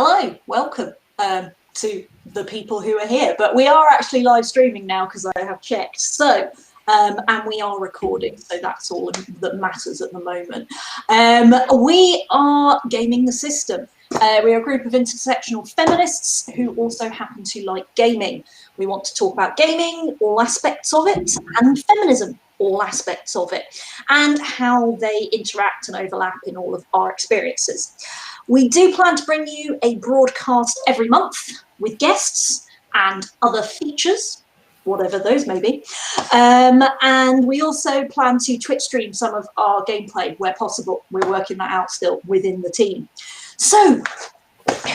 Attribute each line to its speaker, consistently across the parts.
Speaker 1: Hello, welcome to the people who are here. But we are actually live streaming now because I have checked. So, and we are recording, so that's all that matters at the moment. We are gaming the system. We are a group of intersectional feminists who also happen to like gaming. We want to talk about gaming, all aspects of it, and feminism, all aspects of it, and how they interact and overlap in all of our experiences. We do plan to bring you a broadcast every month with guests and other features, whatever those may be. And we also plan to Twitch stream some of our gameplay where possible. We're working that out still within the team. So,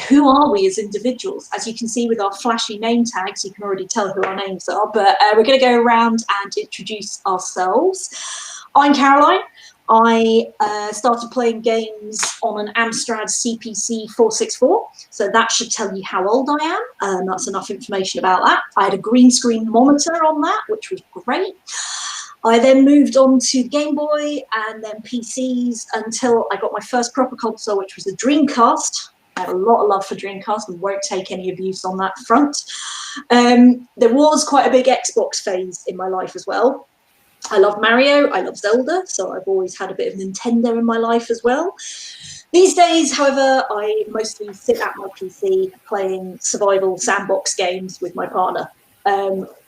Speaker 1: who are we as individuals? As you can see with our flashy name tags, you can already tell who our names are, but we're going to go around and introduce ourselves. I'm Caroline. I started playing games on an Amstrad CPC 464, so that should tell you how old I am. That's enough information about that. I had a green screen monitor on that, which was great. I then moved on to Game Boy and then PCs until I got my first proper console, which was a Dreamcast. I have a lot of love for Dreamcast and won't take any abuse on that front. There was quite a big Xbox phase in my life as well. I love Mario, I love Zelda, so I've always had a bit of Nintendo in my life as well. These days, however, I mostly sit at my PC playing survival sandbox games with my partner,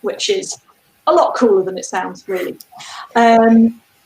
Speaker 1: which is a lot cooler than it sounds, really.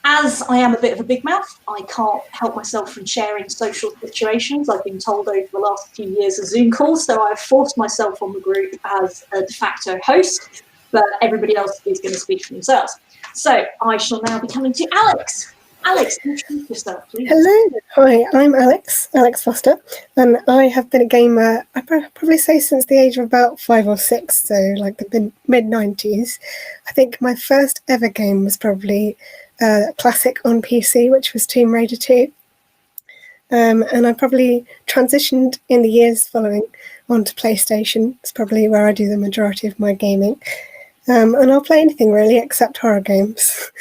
Speaker 1: As I am a bit of a big mouth, I can't help myself from sharing social situations. I've been told over the last few years of Zoom calls, so I've forced myself on the group as a de facto host, but everybody else is going to speak for themselves. So I shall now be coming to Alex. Alex, introduce yourself, please.
Speaker 2: Hello, hi, I'm Alex Foster, and I have been a gamer, I'd probably say since the age of about 5 or 6, so like the mid-90s. I think my first ever game was probably a classic on PC, which was Tomb Raider 2. And I probably transitioned in the years following onto PlayStation. It's probably where I do the majority of my gaming. And I'll play anything really except horror games.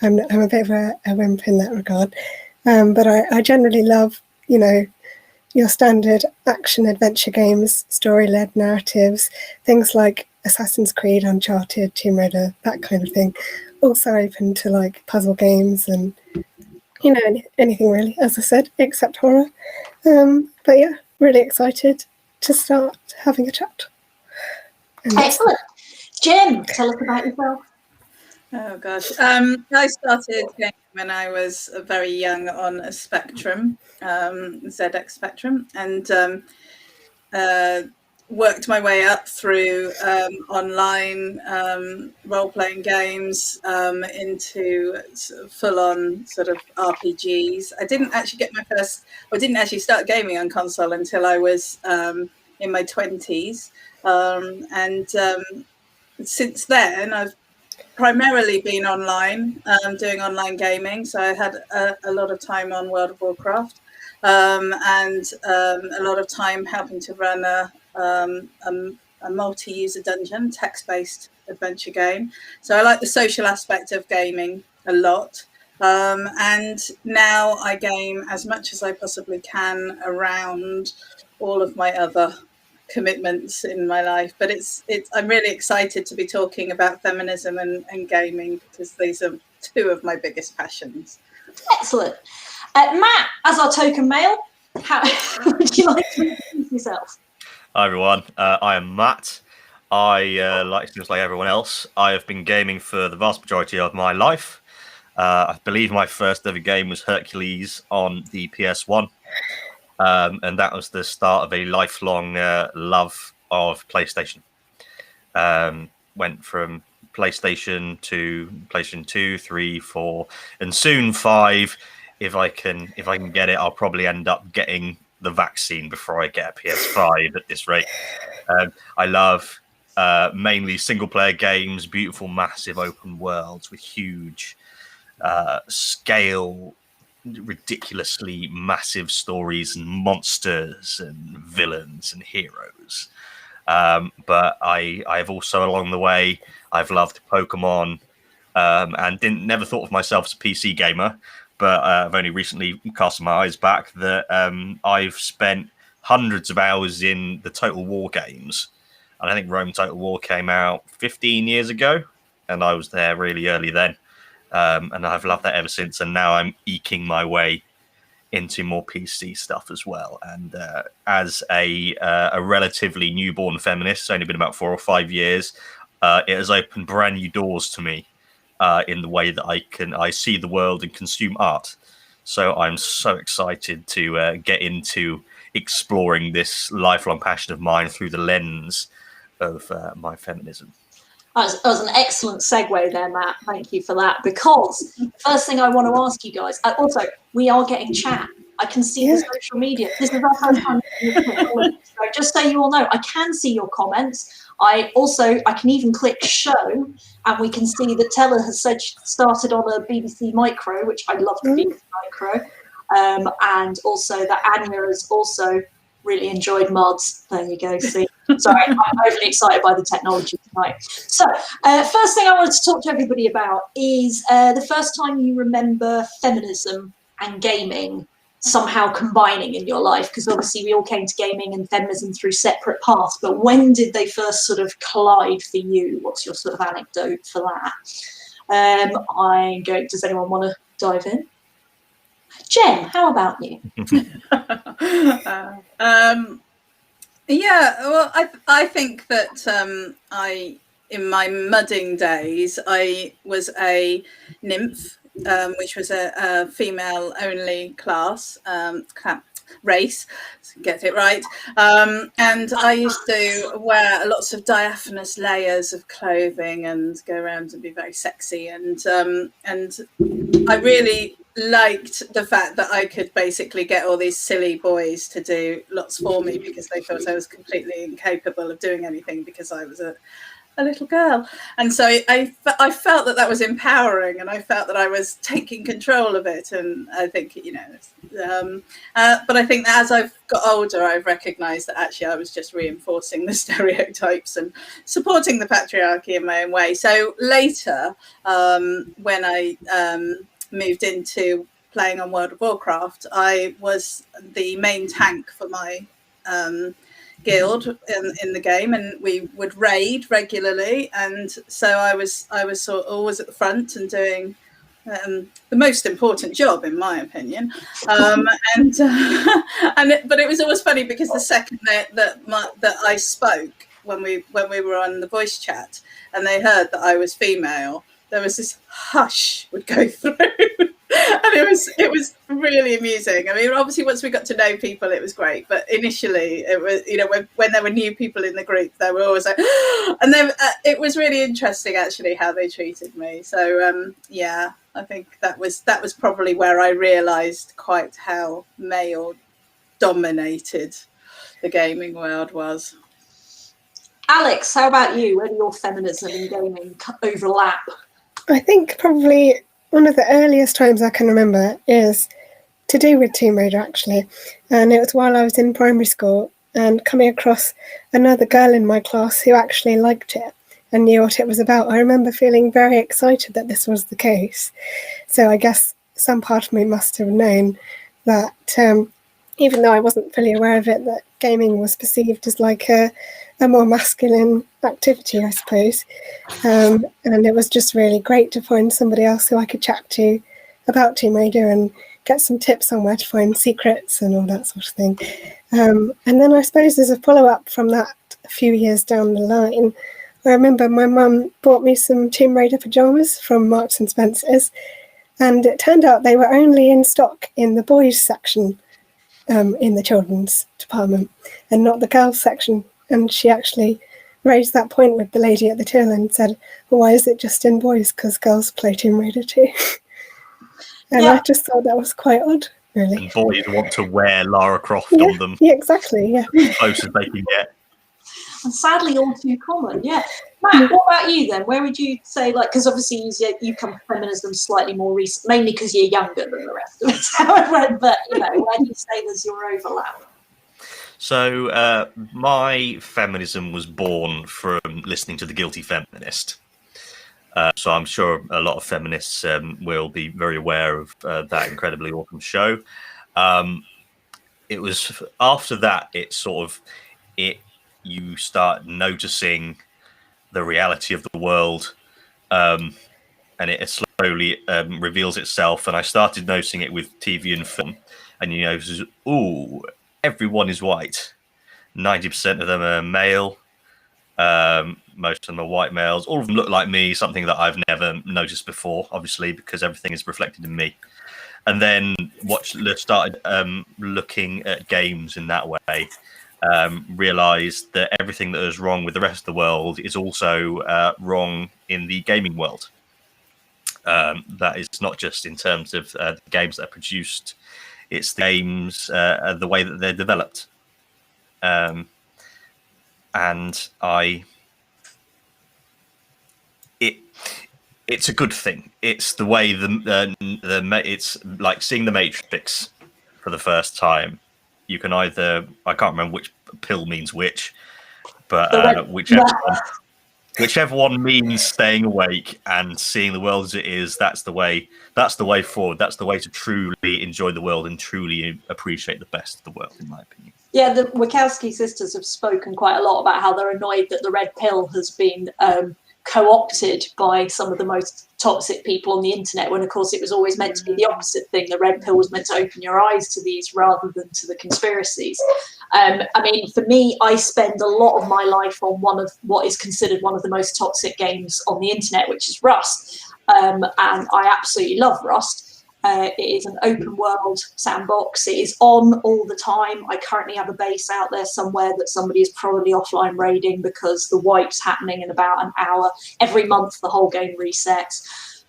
Speaker 2: I'm a bit of a wimp in that regard. But I generally love, your standard action adventure games, story-led narratives, things like Assassin's Creed, Uncharted, Tomb Raider, that kind of thing. Also open to like puzzle games and, anything really, as I said, except horror. But yeah, really excited to start having a chat.
Speaker 1: Excellent. Jim, tell us about yourself.
Speaker 3: Oh gosh, I started gaming when I was very young on a Spectrum, ZX Spectrum, and worked my way up through online role-playing games into sort of full-on sort of RPGs. I didn't actually start gaming on console until I was in my 20s, and since then I've primarily been online, doing online gaming. So I had a lot of time on World of Warcraft, and a lot of time helping to run a multi-user dungeon, text-based adventure game. So I like the social aspect of gaming a lot. And now I game as much as I possibly can around all of my other commitments in my life, but I'm really excited to be talking about feminism and gaming because these are two of my biggest passions.
Speaker 1: Excellent. Matt, as our token male, how would you like to introduce yourself?
Speaker 4: Hi everyone, I am Matt. I just like everyone else, I have been gaming for the vast majority of my life. I believe my first ever game was Hercules on the PS1. And that was the start of a lifelong love of PlayStation. Went from PlayStation to PlayStation 2, 3, 4, and soon 5. If I can get it, I'll probably end up getting the vaccine before I get a PS5 at this rate. I love mainly single-player games, beautiful, massive open worlds with huge scale, ridiculously massive stories and monsters and villains and heroes. But I have also along the way I've loved Pokemon, and never thought of myself as a PC gamer, but I've only recently cast my eyes back that I've spent hundreds of hours in the Total War games. And I think Rome Total War came out 15 years ago, and I was there really early then. And I've loved that ever since. And now I'm eking my way into more PC stuff as well. And as a relatively newborn feminist, it's only been about 4 or 5 years, it has opened brand new doors to me in the way that I see the world and consume art. So I'm so excited to get into exploring this lifelong passion of mine through the lens of my feminism.
Speaker 1: That was an excellent segue there, Matt. Thank you for that. Because first thing I want to ask you guys, also, we are getting chat. I can see the social media. This is our first time. So just so you all know, I can see your comments. I can even click show, and we can see that Teller has started on a BBC Micro, which I love the BBC Micro. And also that Anya has also really enjoyed mods. There you go. See, sorry, I'm overly excited by the technology tonight. So, first thing I wanted to talk to everybody about is the first time you remember feminism and gaming somehow combining in your life, because obviously we all came to gaming and feminism through separate paths, but when did they first sort of collide for you? What's your sort of anecdote for that? Does anyone want to dive in? Jen, how about you?
Speaker 3: Yeah, well, I think that in my mudding days, I was a nymph, which was a female-only class, race, get it right. And I used to wear lots of diaphanous layers of clothing and go around and be very sexy. And I really liked the fact that I could basically get all these silly boys to do lots for me because they thought I was completely incapable of doing anything because I was a little girl. And so I felt that was empowering, and I felt that I was taking control of it. And I think, but I think that as I've got older, I've recognized that actually I was just reinforcing the stereotypes and supporting the patriarchy in my own way. So later, when I moved into playing on World of Warcraft, I was the main tank for my guild in the game, and we would raid regularly, and so I was sort of always at the front and doing the most important job in my opinion, but it was always funny because the second that I spoke when we were on the voice chat and they heard that I was female, there was this hush would go through. And it was really amusing. I mean, obviously, once we got to know people, it was great. But initially, it was, when there were new people in the group, they were always like, and then it was really interesting, actually, how they treated me. So, yeah, I think that was probably where I realised quite how male dominated the gaming world was.
Speaker 1: Alex, how about you? Where do your feminism and gaming overlap?
Speaker 2: I think probably one of the earliest times I can remember is to do with Tomb Raider, actually. And it was while I was in primary school and coming across another girl in my class who actually liked it and knew what it was about. I remember feeling very excited that this was the case. So I guess some part of me must have known that, even though I wasn't fully aware of it, that gaming was perceived as like a more masculine activity, I suppose. And it was just really great to find somebody else who I could chat to about Tomb Raider and get some tips on where to find secrets and all that sort of thing. And then I suppose as a follow-up from that, a few years down the line, I remember my mum bought me some Tomb Raider pyjamas from Marks and Spencer's, and it turned out they were only in stock in the boys section in the children's department and not the girls section. And she actually raised that point with the lady at the till and said, well, why is it just in boys? Because girls play Tomb Raider too. And yeah. I just thought that was quite odd, really.
Speaker 4: And boys want to wear Lara Croft on them.
Speaker 2: Yeah, exactly, yeah.
Speaker 4: As close as they can get.
Speaker 1: And sadly, all too common, yeah. Matt, what about you then? Where would you say, because obviously you come to feminism slightly more recent, mainly because you're younger than the rest of us, however, but, where do you say there's your overlap?
Speaker 4: So my feminism was born from listening to The Guilty Feminist. So I'm sure a lot of feminists will be very aware of that incredibly awesome show. it was after that you start noticing the reality of the world, and it slowly reveals itself. And I started noticing it with TV and film, and you know, ooh, everyone is white. 90% of them are male. Most of them are white males. All of them look like me, something that I've never noticed before, obviously, because everything is reflected in me. And then started looking at games in that way, realized that everything that is wrong with the rest of the world is also wrong in the gaming world. That is not just in terms of the games that are produced, it's the games, the way that they're developed. And it's a good thing. It's the way it's like seeing the Matrix for the first time. You can either, I can't remember which pill means which, but whichever one means staying awake and seeing the world as it is, that's the way forward. That's the way to truly enjoy the world and truly appreciate the best of the world, in my opinion.
Speaker 1: Yeah, the Wachowski sisters have spoken quite a lot about how they're annoyed that the red pill has been co-opted by some of the most toxic people on the internet, when of course it was always meant to be the opposite thing. The red pill was meant to open your eyes to these rather than to the conspiracies. I mean, for me, I spend a lot of my life on one of what is considered one of the most toxic games on the internet, which is Rust. And I absolutely love Rust. It is an open world sandbox. It is on all the time. I currently have a base out there somewhere that somebody is probably offline raiding because the wipe's happening in about an hour. Every month, the whole game resets.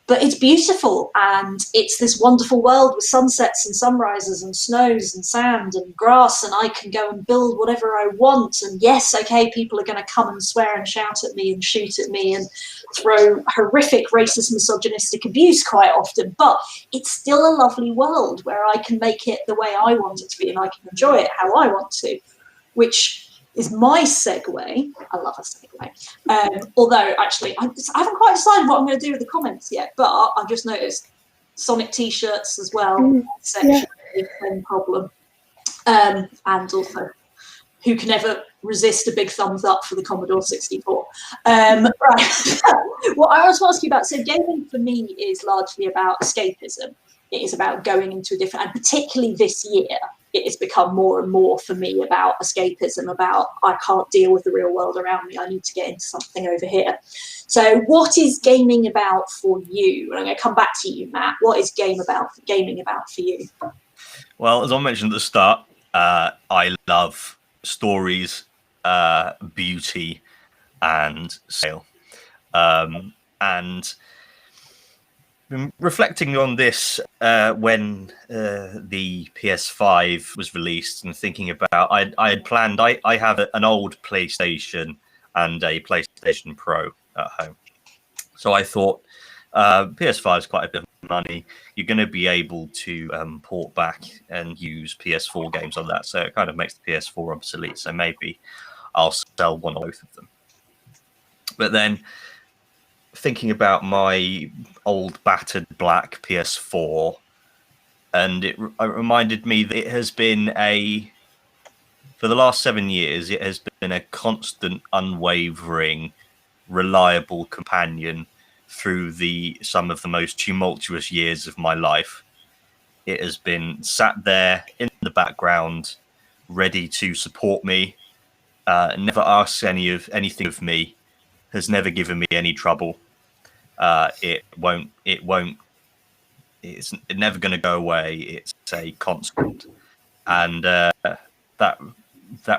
Speaker 1: But it's beautiful, and it's this wonderful world with sunsets and sunrises and snows and sand and grass, and I can go and build whatever I want. And yes, okay, people are going to come and swear and shout at me and shoot at me and throw horrific racist, misogynistic abuse quite often, but it's still a lovely world where I can make it the way I want it to be and I can enjoy it how I want to, which is my segue. I love a segue. Although, actually, I haven't quite decided what I'm going to do with the comments yet, but I've just noticed Sonic T-shirts as well. Sexually, no problem. And also, who can ever resist a big thumbs up for the Commodore 64? Right. What I was asking about, so gaming for me is largely about escapism. It is about going into a different, and particularly this year, it has become more and more for me about escapism, about I can't deal with the real world around me. I need to get into something over here. So what is gaming about for you? And I'm going to come back to you, Matt. What is gaming about for you?
Speaker 4: Well, as I mentioned at the start, I love stories, beauty, and sale. And been reflecting on this when the PS5 was released and thinking about, I had planned, I have an old PlayStation and a PlayStation Pro at home. So I thought PS5 is quite a bit of money. You're going to be able to port back and use PS4 games on that. So it kind of makes the PS4 obsolete. So maybe I'll sell one or both of them. But then thinking about my old battered black PS4, and it reminded me that it has been for the last 7 years, it has been a constant, unwavering, reliable companion through some of the most tumultuous years of my life. It has been sat there in the background, ready to support me, never asks anything of me, has never given me any trouble. It's never going to go away. It's a constant. And that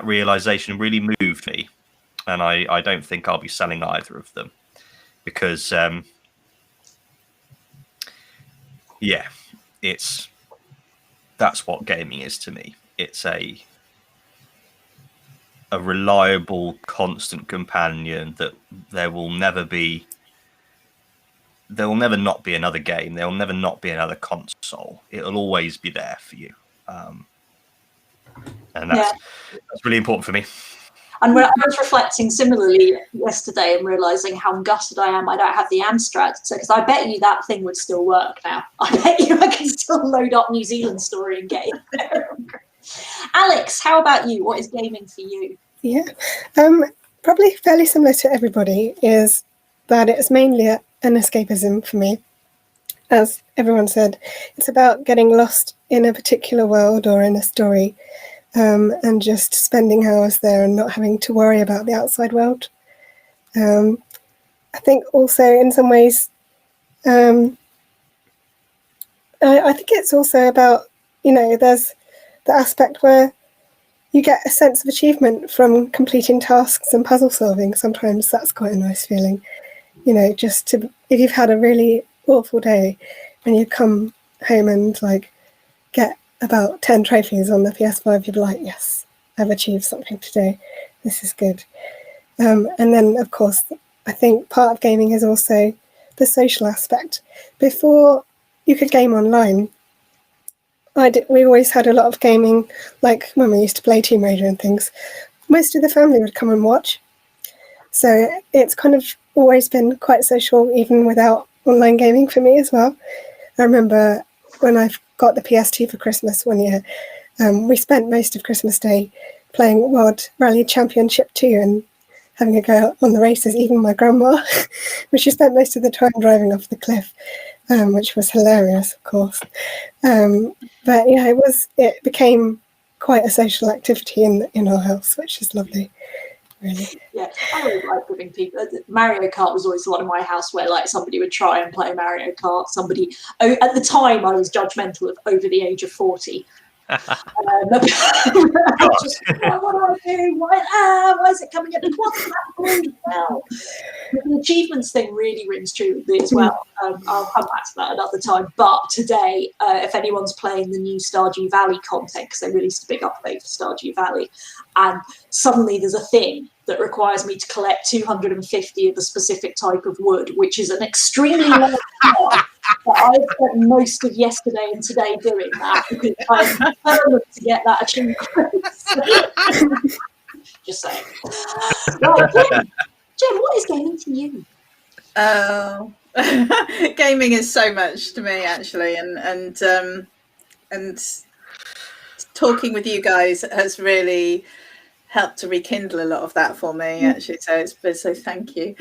Speaker 4: realization really moved me. And I don't think I'll be selling either of them because, that's what gaming is to me. It's a reliable, constant companion that there will never not be another game. There will never not be another console. It'll always be there for you. And that's really important for me.
Speaker 1: And when I was reflecting similarly yesterday and realising how gutted I am I don't have the Amstrad, because I bet you that thing would still work now. I bet you I can still load up New Zealand Story and get in there. Alex, how about you? What is gaming for you?
Speaker 2: Yeah, probably fairly similar to everybody, is that it's mainly an escapism for me. As everyone said, it's about getting lost in a particular world or in a story, and just spending hours there and not having to worry about the outside world. I think also in some ways, I think it's also about, there's the aspect where you get a sense of achievement from completing tasks and puzzle solving. Sometimes that's quite a nice feeling, just to, if you've had a really awful day and you come home and like get about 10 trophies on the PS5, you'd be like, yes, I've achieved something today. This is good. And then, of course, I think part of gaming is also the social aspect. Before you could game online, we always had a lot of gaming, like when we used to play Tomb Raider and things. Most of the family would come and watch. So it's kind of always been quite social, even without online gaming for me as well. I remember when I got the PS2 for Christmas one year, we spent most of Christmas Day playing World Rally Championship 2 and having a go on the races, even my grandma, which she spent most of the time driving off the cliff, which was hilarious, of course. But yeah, it became quite a social activity in our house, which is lovely. Really.
Speaker 1: Yeah, I always like giving people. Mario Kart was always one in my house where like somebody would try and play Mario Kart. Somebody, at the time, I was judgmental of over the age of 40. Just, what do I do? Why is it coming in? What's that? Well, the achievements thing really rings true with me as well. I'll come back to that another time. But today, if anyone's playing the new Stardew Valley content, because they released a big update for Stardew Valley, and suddenly there's a thing that requires me to collect 250 of a specific type of wood, which is an extremely large part. But I spent most of yesterday and today doing that because I'm determined to get that achievement. Just saying. Right, Jen, what is gaming to you?
Speaker 3: Oh, gaming is so much to me, actually, and talking with you guys has really helped to rekindle a lot of that for me, actually. So thank you.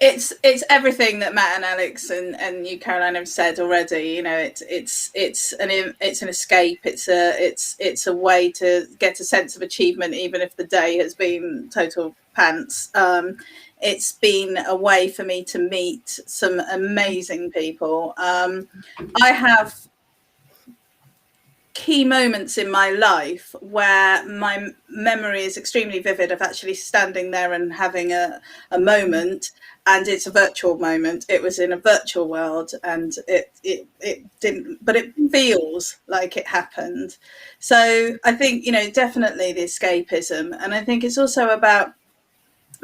Speaker 3: It's everything that Matt and Alex and you, Caroline, have said already. It's an escape. It's a way to get a sense of achievement, even if the day has been total pants. It's been a way for me to meet some amazing people. I have key moments in my life where my memory is extremely vivid of actually standing there and having a moment, and it's a virtual moment. It was in a virtual world, and it didn't, but it feels like it happened. So I think, definitely the escapism, and I think it's also about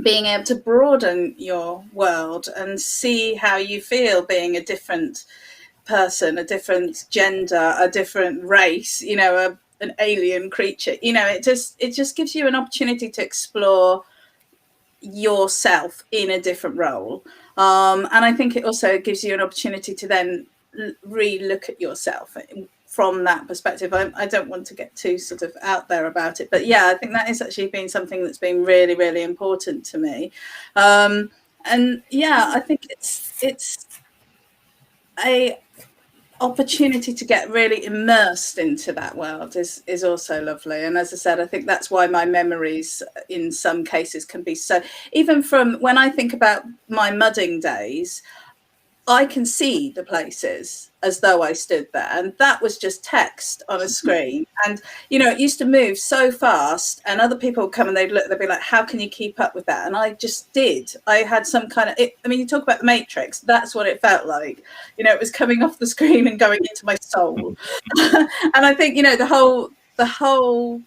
Speaker 3: being able to broaden your world and see how you feel being a different person, a different gender, a different race, an alien creature. It just gives you an opportunity to explore yourself in a different role, and I think it also gives you an opportunity to then re-look at yourself from that perspective. I don't want to get too sort of out there about it, but yeah, I think that has actually been something that's been really, really important to me. And yeah, I think it's a opportunity to get really immersed into that world is also lovely. And as I said, I think that's why my memories in some cases can be so, even from when I think about my mudding days, I can see the places as though I stood there, and that was just text on a screen. And it used to move so fast, and other people would come and they'd be like, how can you keep up with that? And I just did. I had some kind of you talk about the Matrix, that's what it felt like. It was coming off the screen and going into my soul. And I think the whole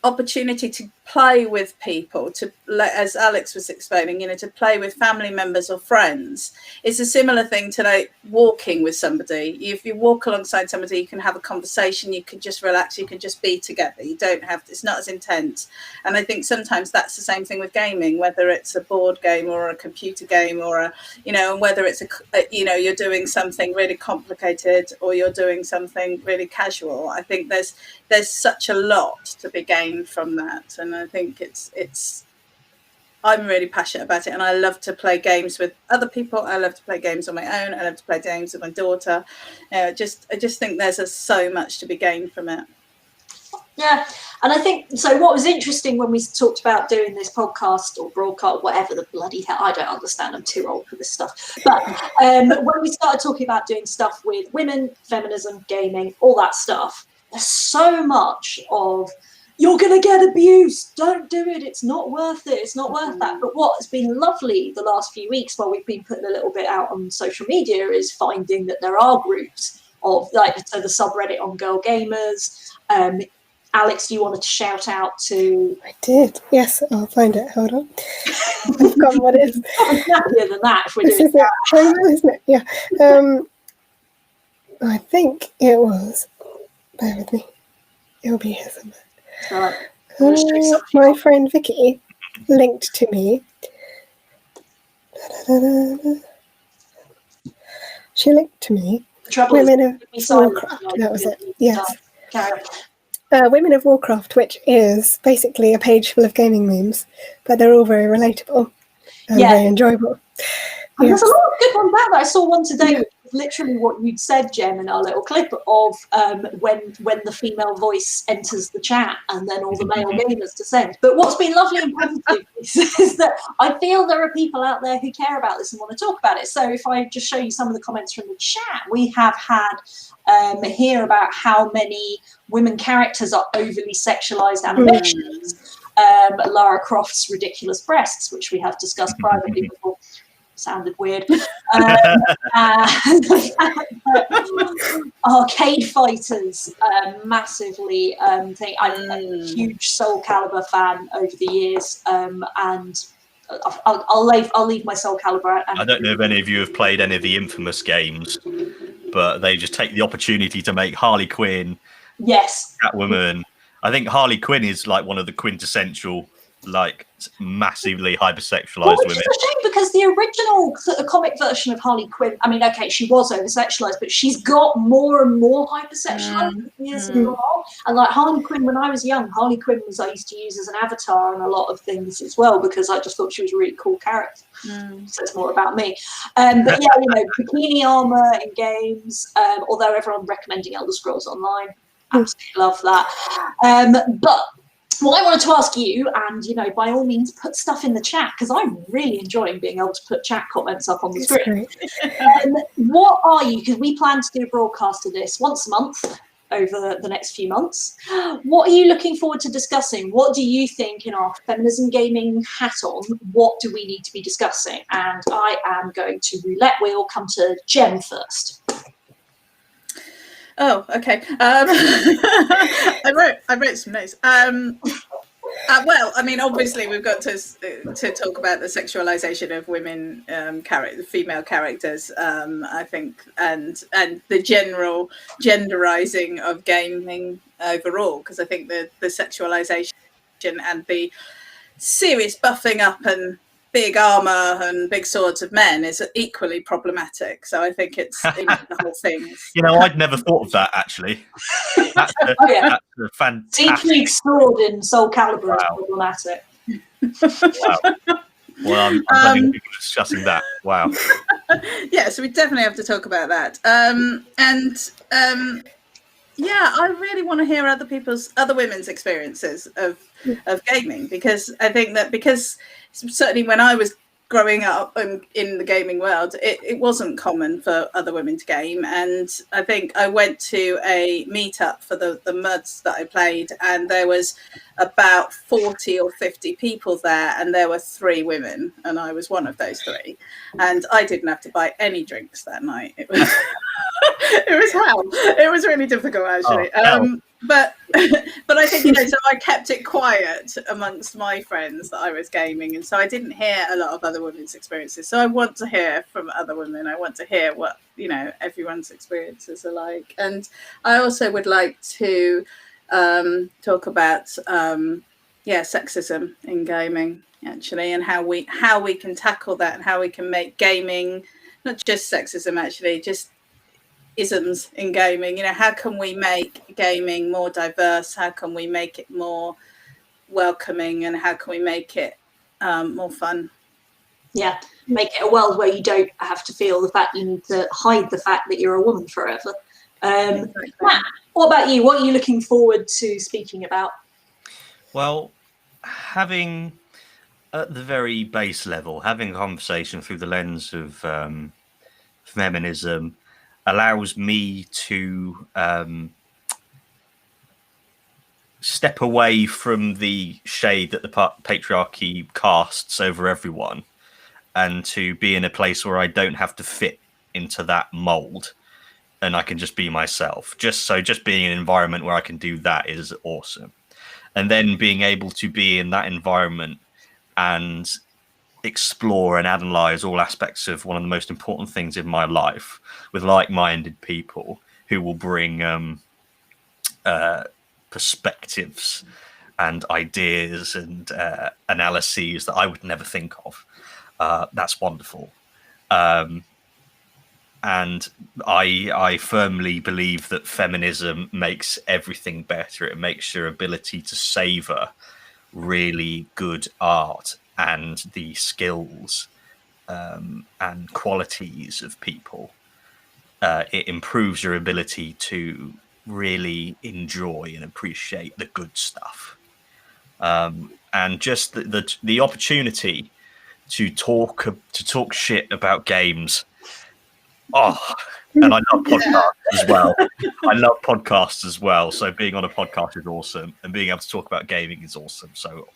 Speaker 3: opportunity to play with people, to, as Alex was explaining, to play with family members or friends. It's a similar thing to like walking with somebody. If you walk alongside somebody, you can have a conversation, you can just relax, you can just be together. You don't have, it's not as intense. And I think sometimes that's the same thing with gaming, whether it's a board game or a computer game or a, and whether it's you're doing something really complicated or you're doing something really casual. I think there's such a lot to be gained from that, and I think it's I'm really passionate about it, and I love to play games with other people. I love to play games on my own. I love to play games with my daughter. I just think there's so much to be gained from it.
Speaker 1: Yeah, and I think so. What was interesting when we talked about doing this podcast or broadcast, whatever the bloody hell, I don't understand. I'm too old for this stuff. But when we started talking about doing stuff with women, feminism, gaming, all that stuff, there's so much of, you're going to get abused, don't do it, it's not worth it, it's not worth that. But what has been lovely the last few weeks while we've been putting a little bit out on social media is finding that there are groups of, like, so the subreddit on Girl Gamers. Alex, do you wanted to shout out to?
Speaker 2: I did, yes, I'll find it, hold on. I've forgotten what it is.
Speaker 1: It's happier than that if we're
Speaker 2: This
Speaker 1: doing
Speaker 2: is it. I know, isn't it? Yeah. I think it was, bear with me, it'll be here somewhere.
Speaker 1: Right.
Speaker 2: My friend Vicky linked to me. She linked to me. Women of Warcraft. That was it. Yes. Women of Warcraft, which is basically a page full of gaming memes, but they're all very relatable and very enjoyable.
Speaker 1: And there's a lot of good ones out there. I saw one today, which was literally what you'd said, Jem, in our little clip of when the female voice enters the chat and then all the male gamers descend. But what's been lovely and positive is that I feel there are people out there who care about this and want to talk about it. So if I just show you some of the comments from the chat, we have had here about how many women characters are overly sexualized animations. Lara Croft's ridiculous breasts, which we have discussed privately before. Sounded weird. Arcade fighters, massively thing. I'm a huge Soul Calibur fan over the years, and I'll leave my Soul Calibur.
Speaker 4: I don't know if any of you have played any of the Infamous games, but they just take the opportunity to make Harley Quinn, Catwoman. I think Harley Quinn is like one of the quintessential, like, massively hypersexualized women.
Speaker 1: Which is a shame, because the original comic version of Harley Quinn, I mean, okay, she was over-sexualized, but she's got more and more hypersexualized as years have gone on. And like Harley Quinn, when I was young, Harley Quinn was, I used to use as an avatar in a lot of things as well, because I just thought she was a really cool character. So it's more about me. But yeah, bikini armor in games, although everyone recommending Elder Scrolls Online, absolutely love that. But what I wanted to ask you, and by all means, put stuff in the chat, because I'm really enjoying being able to put chat comments up on the screen. What are you? Because we plan to do a broadcast of this once a month over the next few months. What are you looking forward to discussing? What do you think, in our feminism gaming hat on, what do we need to be discussing? And I am going to roulette wheel. Come to Jem first.
Speaker 3: Oh, okay. I wrote some notes. Well, I mean, obviously, we've got to talk about the sexualization of women, female characters. I think, and the general genderizing of gaming overall, because I think the sexualization and the serious buffing up and big armor and big swords of men is equally problematic. So I think it's the whole thing.
Speaker 4: I'd never thought of that, actually. That's a fantastic.
Speaker 1: Deeply sword in Soul Calibur is problematic.
Speaker 4: Wow. Well, I'm glad you're discussing that. Wow.
Speaker 3: Yeah, so we definitely have to talk about that. Yeah, I really want to hear other women's experiences of gaming, because I think that, because certainly when I was growing up in the gaming world, it wasn't common for other women to game. And I think I went to a meetup for the MUDs that I played, and there was about 40 or 50 people there, and there were 3 women, and I was one of those 3. And I didn't have to buy any drinks that night. It was it was hell. It was really difficult, actually. but I think, you know, so I kept it quiet amongst my friends that I was gaming, and so I didn't hear a lot of other women's experiences. So I want to hear from other women. I want to hear what, you know, everyone's experiences are like. And I also would like to talk about sexism in gaming, actually, and how we can tackle that, and how we can make gaming not just sexism, actually, just isms in gaming. You know, how can we make gaming more diverse? How can we make it more welcoming? And how can we make it more fun?
Speaker 1: Yeah, make it a world where you don't have to feel the fact you need to hide the fact that you're a woman forever.
Speaker 3: Exactly.
Speaker 1: Matt, what about you? What are you looking forward to speaking about?
Speaker 4: Well, having, at the very base level, having a conversation through the lens of feminism allows me to step away from the shade that the patriarchy casts over everyone, and to be in a place where I don't have to fit into that mold, and I can just be myself. Just being in an environment where I can do that is awesome. And then being able to be in that environment and explore and analyze all aspects of one of the most important things in my life with like-minded people who will bring perspectives and ideas and analyses that I would never think of. That's wonderful. And I firmly believe that feminism makes everything better. It makes your ability to savor really good art and the skills and qualities of people. It improves your ability to really enjoy and appreciate the good stuff. And just the opportunity to talk shit about games. Oh, and I love podcasts as well. I love podcasts as well. So being on a podcast is awesome, and being able to talk about gaming is awesome. So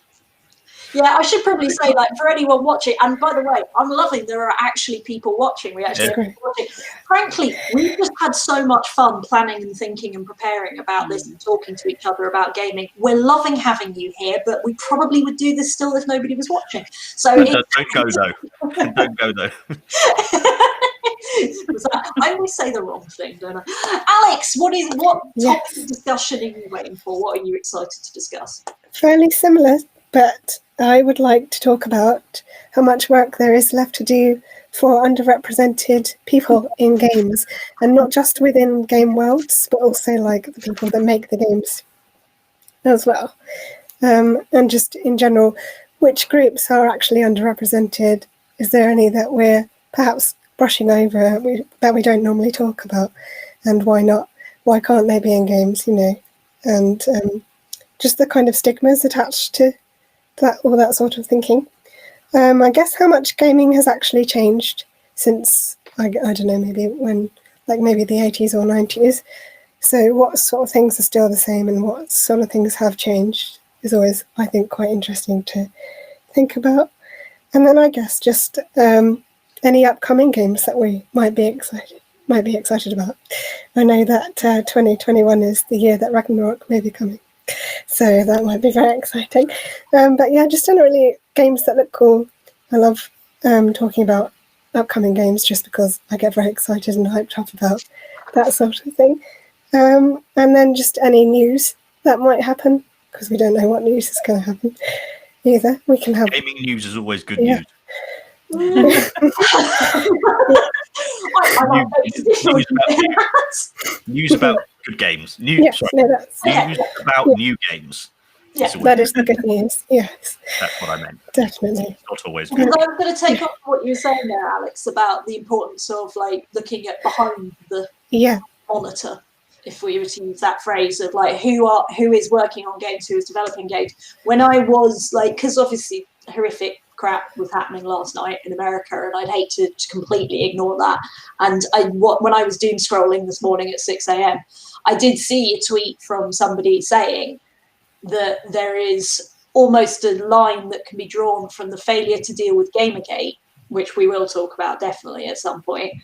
Speaker 1: yeah, I should probably say, like, for anyone watching, and by the way, I'm loving there are actually people watching. We actually have people watching. Frankly, we've just had so much fun planning and thinking and preparing about this and talking to each other about gaming. We're loving having you here, but we probably would do this still if nobody was watching. So
Speaker 4: don't go though. Don't go though.
Speaker 1: I always say the wrong thing, don't I? Alex, what topic of discussion are you waiting for? What are you excited to discuss?
Speaker 2: Fairly similar, but I would like to talk about how much work there is left to do for underrepresented people in games, and not just within game worlds, but also like the people that make the games as well. And just in general, which groups are actually underrepresented? Is there any that we're perhaps brushing over that we don't normally talk about, and why not? Why can't they be in games, you know? And just the kind of stigmas attached to that, all that sort of thinking. I guess how much gaming has actually changed since, I don't know, maybe maybe the 80s or 90s. So what sort of things are still the same and what sort of things have changed is always, I think, quite interesting to think about. And then I guess just any upcoming games that we might be excited about. I know that 2021 is the year that Ragnarok may be coming, so that might be very exciting. But yeah, just generally games that look cool. I love talking about upcoming games just because I get very excited and hyped up about that sort of thing. And then just any news that might happen, because we don't know what news is going to happen either. We can have
Speaker 4: gaming news is always good news. News about good games. News about new games.
Speaker 2: Yeah, that is the good news. Yes,
Speaker 4: that's what I meant.
Speaker 2: Definitely.
Speaker 4: Not always good.
Speaker 1: I was going to take up what you were saying there, Alex, about the importance of like looking at behind the monitor, if we were to use that phrase, of like who is working on games, who is developing games. When I was like, because obviously horrific crap was happening last night in America, and I'd hate to completely ignore that. And when I was doom scrolling this morning at 6 a.m, I did see a tweet from somebody saying that there is almost a line that can be drawn from the failure to deal with Gamergate, which we will talk about definitely at some point,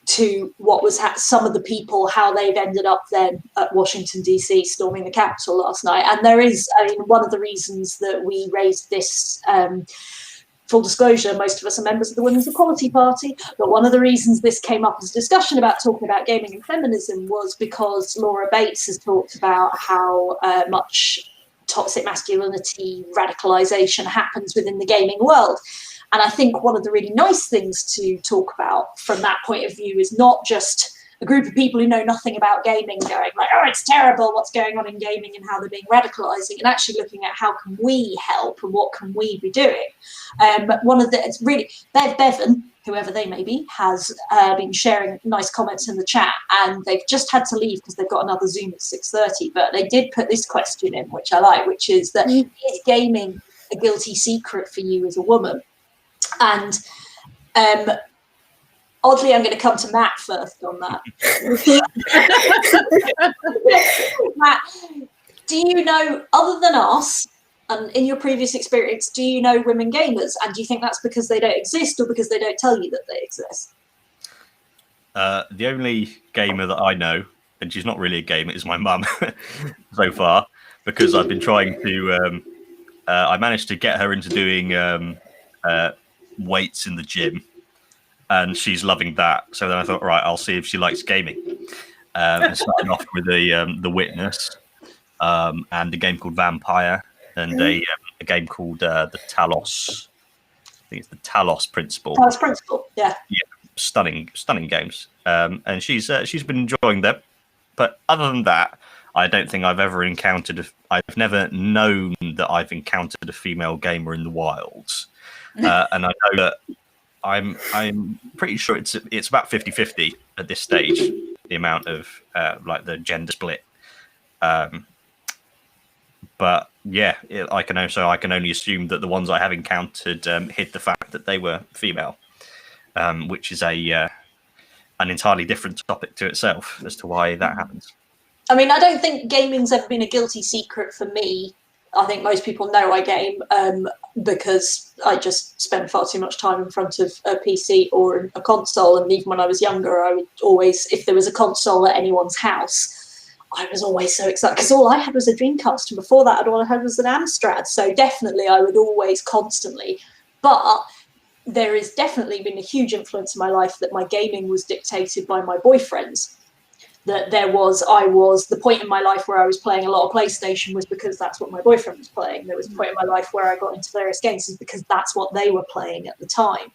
Speaker 1: to what was some of the people, how they've ended up then at Washington, D.C., storming the Capitol last night. And there is, I mean, one of the reasons that we raised this, full disclosure, most of us are members of the Women's Equality Party, but one of the reasons this came up as a discussion about talking about gaming and feminism was because Laura Bates has talked about how much toxic masculinity radicalization happens within the gaming world. And I think one of the really nice things to talk about from that point of view is not just a group of people who know nothing about gaming going like, oh, it's terrible what's going on in gaming and how they're being radicalizing, and actually looking at how can we help and what can we be doing. One of the, it's really, Bevan, whoever they may be, has been sharing nice comments in the chat, and they've just had to leave because they've got another Zoom at 6:30, but they did put this question in, which I like, which is that is gaming a guilty secret for you as a woman? And oddly, I'm going to come to Matt first on that. Matt, do you know, other than us, and in your previous experience, do you know women gamers? And do you think that's because they don't exist or because they don't tell you that they exist?
Speaker 4: The only gamer that I know, and she's not really a gamer, is my mum so far, because I've been trying to, I managed to get her into doing weights in the gym, and she's loving that. So then I thought, right, I'll see if she likes gaming. And starting off with the Witness, and a game called Vampire, and a game called the Talos. I think it's the Talos Principle.
Speaker 1: Talos Principle, yeah.
Speaker 4: Yeah, stunning games. And she's been enjoying them. But other than that, I don't think I've ever encountered. I've never known that I've encountered a female gamer in the wilds. And I know that I'm pretty sure it's about 50-50 at this stage, the amount of like the gender split. But yeah, I can only assume that the ones I have encountered hid the fact that they were female, which is an entirely different topic to itself as to why that happens.
Speaker 1: I mean, I don't think gaming's ever been a guilty secret for me. I think most people know I game because I just spend far too much time in front of a PC or a console. And even when I was younger, I would always, if there was a console at anyone's house, I was always so excited because all I had was a Dreamcast, and before that, all I had was an Amstrad. So definitely, I would always constantly. But there has definitely been a huge influence in my life that my gaming was dictated by my boyfriends. That I was the point in my life where I was playing a lot of PlayStation was because that's what my boyfriend was playing. There was a point in my life where I got into various games is because that's what they were playing at the time.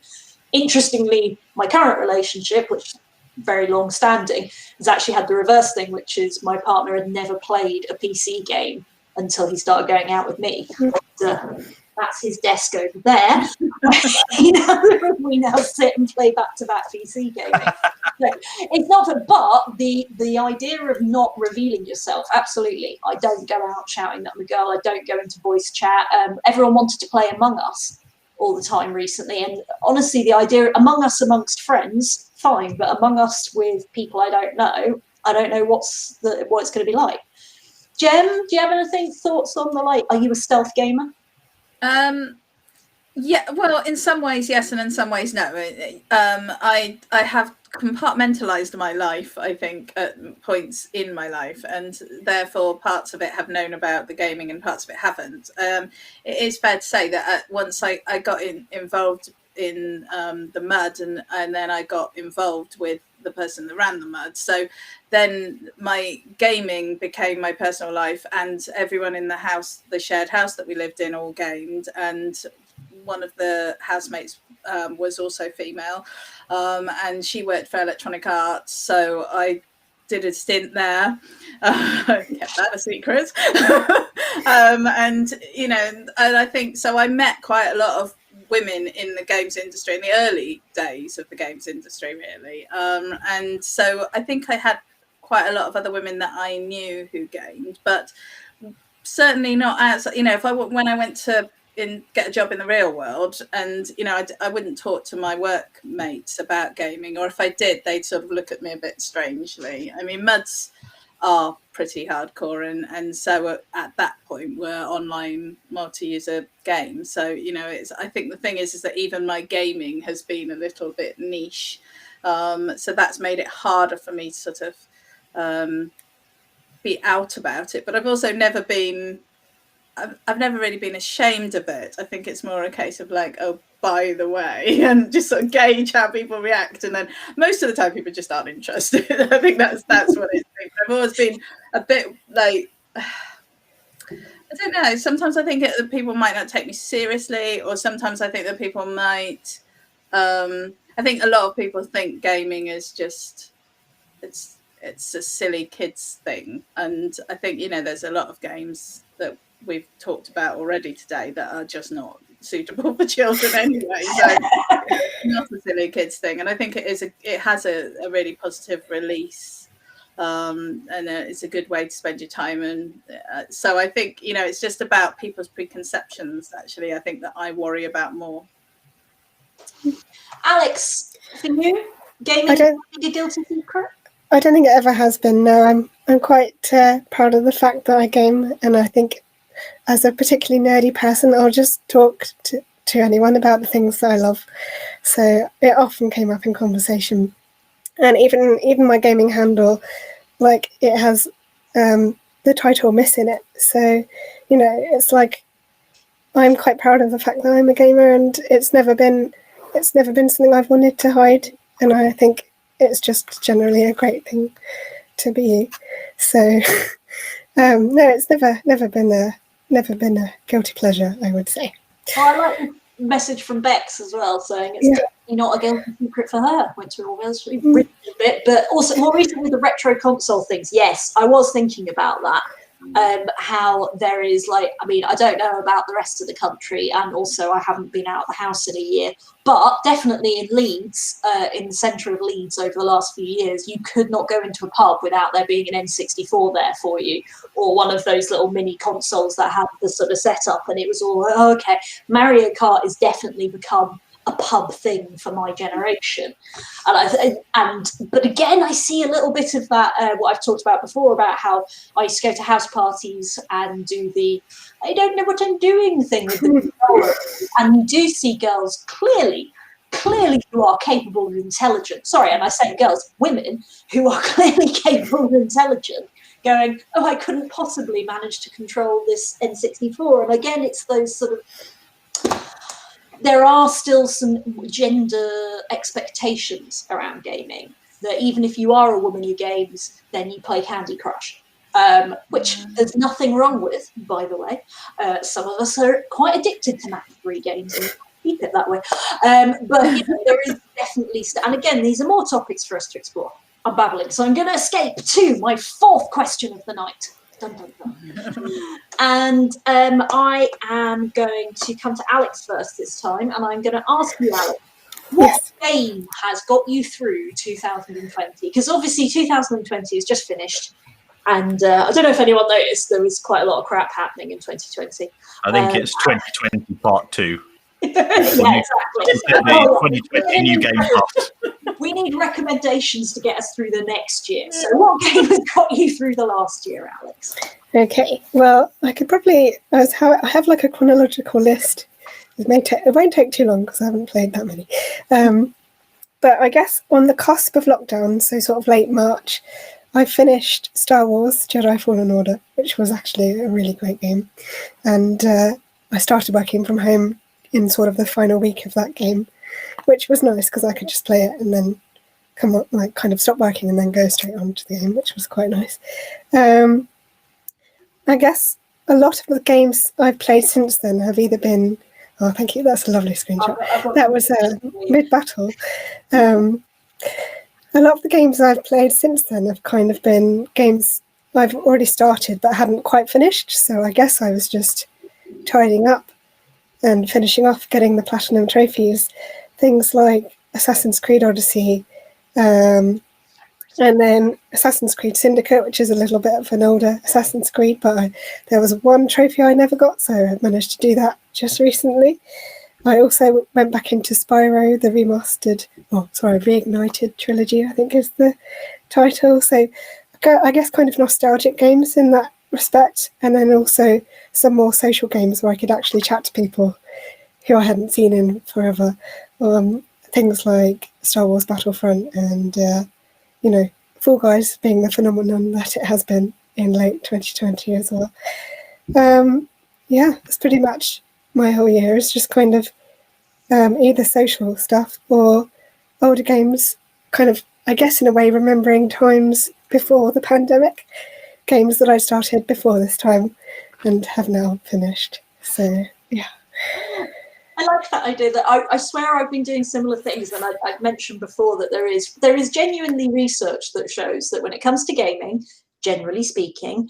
Speaker 1: Interestingly, my current relationship, which is very long standing, has actually had the reverse thing, which is my partner had never played a PC game until he started going out with me. That's his desk over there. We now sit and play back-to-back PC gaming. So it's not, but the idea of not revealing yourself, absolutely. I don't go out shouting that I'm a girl. I don't go into voice chat. Everyone wanted to play Among Us all the time recently, and honestly, the idea Among Us amongst friends, fine, but Among Us with people I don't know what it's going to be like. Jem, do you have anything thoughts on are you a stealth gamer?
Speaker 3: Yeah, well, in some ways, yes, and in some ways, no. I have compartmentalized my life, I think, at points in my life, and therefore parts of it have known about the gaming and parts of it haven't. It is fair to say that once I got involved in the mud, and then I got involved with the person that ran the mud. So then my gaming became my personal life, and everyone in the house, the shared house that we lived in, all gamed. And one of the housemates was also female, and she worked for Electronic Arts. So I did a stint there, kept that a secret. And I think so. I met quite a lot of women in the games industry in the early days of the games industry, really. And so I think I had quite a lot of other women that I knew who gamed, but certainly not outside. When I went to get a job in the real world, and I wouldn't talk to my workmates about gaming, or if I did, they'd sort of look at me a bit strangely. I mean, MUDs are pretty hardcore, and so at that point we're online multi-user games. So I think the thing is that even my gaming has been a little bit niche So that's made it harder for me to sort of be out about it. But I've also never been, I've never really been ashamed of it. I think it's more a case of like, oh, by the way, and just sort of gauge how people react. And then most of the time people just aren't interested. I think that's what it is. I've always been a bit like, I don't know. Sometimes I think that people might not take me seriously, or sometimes I think that people might. I think a lot of people think gaming is just it's a silly kids thing, and I think there's a lot of games that we've talked about already today that are just not suitable for children anyway. So it's not a silly kids thing, and I think it has a really positive release. And it's a good way to spend your time, and so I think it's just about people's preconceptions. Actually, I think that I worry about more.
Speaker 1: Alex, for you, gaming is a guilty secret?
Speaker 2: I don't think it ever has been. No, I'm quite proud of the fact that I game, and I think as a particularly nerdy person, I'll just talk to anyone about the things that I love. So it often came up in conversation, and even my gaming handle, like it has the title Miss in it. So it's like I'm quite proud of the fact that I'm a gamer, and it's never been something I've wanted to hide, and I think it's just generally a great thing to be. So no, it's never been a guilty pleasure, I would say.
Speaker 1: Well, I like the message from Bex as well, saying it's definitely not a guilty secret for her. Went to all those a bit, but also more recently the retro console things. Yes, I was thinking about that. How there is I don't know about the rest of the country, and also I haven't been out of the house in a year, but definitely in Leeds, in the centre of Leeds over the last few years, you could not go into a pub without there being an N64 there for you, or one of those little mini consoles that had the sort of setup, and it was all, oh, okay. Mario Kart has definitely become a pub thing for my generation, but again I see a little bit of that what I've talked about before, about how I used to go to house parties and do the I don't know what I'm doing thing with the controller, and you do see girls clearly who are capable and intelligent, and I say girls, women who are clearly capable and intelligent, going, oh, I couldn't possibly manage to control this N64. And again, it's those sort of, there are still some gender expectations around gaming, that even if you are a woman who games, then you play Candy Crush, which there's nothing wrong with, by the way. Some of us are quite addicted to match 3 games and keep it that way. But there is definitely, and again, these are more topics for us to explore. I'm babbling, so I'm going to escape to my 4th question of the night. Dun, dun, dun. And I am going to come to Alex first this time, and I'm going to ask you, Alex, what game has got you through 2020? Because obviously 2020 is just finished, and I don't know if anyone noticed, there was quite a lot of crap happening in 2020.
Speaker 4: I think it's 2020 part 2.
Speaker 1: Yeah, exactly.
Speaker 4: 2020 new game pass.
Speaker 1: We need recommendations to get us through the next year. So what game has got you through the last year, Alex?
Speaker 2: Okay, well, I could probably, I have like a chronological list. It won't take too long because I haven't played that many. But I guess on the cusp of lockdown, so sort of late March, I finished Star Wars Jedi Fallen Order, which was actually a really great game. And I started working from home in sort of the final week of that game, which was nice because I could just play it and then come up, like kind of stop working and then go straight on to the game, which was quite nice. I guess a lot of the games I've played since then have either been, oh, thank you, that's a lovely screenshot. That was mid-battle. A lot of the games I've played since then have kind of been games I've already started but hadn't quite finished, so I guess I was just tidying up and finishing off, getting the platinum trophies, things like Assassin's Creed Odyssey, and then Assassin's Creed Syndicate, which is a little bit of an older Assassin's Creed, but there was one trophy I never got, so I managed to do that just recently. I also went back into Spyro, the reignited trilogy, I think is the title. So I guess kind of nostalgic games in that respect, and then also some more social games where I could actually chat to people who I hadn't seen in forever. Things like Star Wars Battlefront, and Fall Guys being the phenomenon that it has been in late 2020 as well. That's pretty much my whole year. It's just kind of either social stuff or older games, kind of, I guess in a way, remembering times before the pandemic, games that I started before this time and have now finished. So, yeah.
Speaker 1: I like that idea. That I swear I've been doing similar things, and I've mentioned before that there is genuinely research that shows that when it comes to gaming, generally speaking,